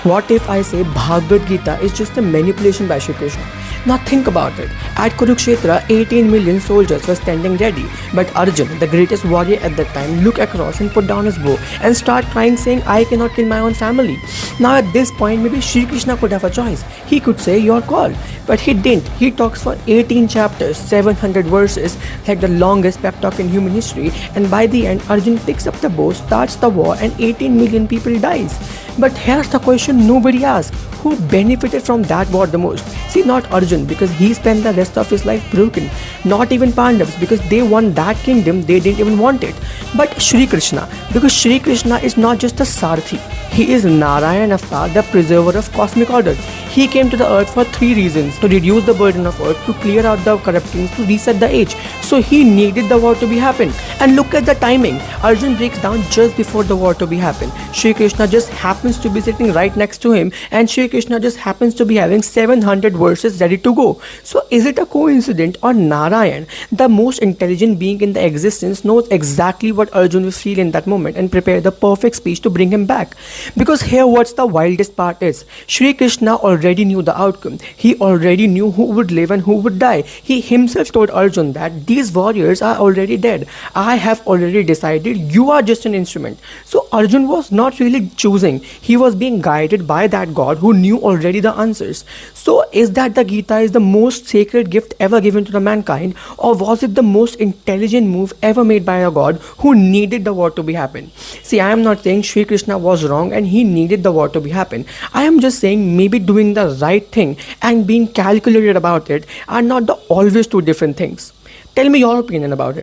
What if I say Bhagavad Gita is just a manipulation by Shri Krishna? Now think about it. At Kurukshetra, 18 million soldiers were standing ready. But Arjun, the greatest warrior at that time, looked across and put down his bow and started crying saying, I cannot kill my own family. Now at this point, maybe Shri Krishna could have a choice. He could say, your call. But he didn't. He talks for 18 chapters, 700 verses, like the longest pep talk in human history. And by the end, Arjun picks up the bow, starts the war, and 18 million people dies. But here's the question nobody asks. Who benefited from that war the most? See, not Arjun, because he spent the rest of his life broken. Not even Pandavas, because they won that kingdom, they didn't even want it. But Shri Krishna, because Shri Krishna is not just a Sarathi. He is Narayan Avatar, the preserver of cosmic order. He came to the earth for 3 reasons: to reduce the burden of earth, to clear out the corruptions, to reset the age. So he needed the war to be happen. And look at the timing. Arjun breaks down just before the war to be happen. Shri Krishna just happens to be sitting right next to him, and Shri Krishna just happens to be having 700 verses ready to go. So is it a coincidence, or Narayan, the most intelligent being in the existence, knows exactly what Arjun will feel in that moment and prepare the perfect speech to bring him back? Because here what's the wildest part is, Shri Krishna already knew the outcome. He already knew who would live and who would die. He himself told Arjun that these warriors are already dead. I have already decided, you are just an instrument. So Arjun was not really choosing. He was being guided by that God who knew already the answers. So is that the Gita is the most sacred gift ever given to the mankind, or was it the most intelligent move ever made by a God who needed the war to be happen? See, I am not saying Shri Krishna was wrong and he needed the war to be happen. I am just saying maybe doing the right thing and being calculated about it are not the always two different things. Tell me your opinion about it.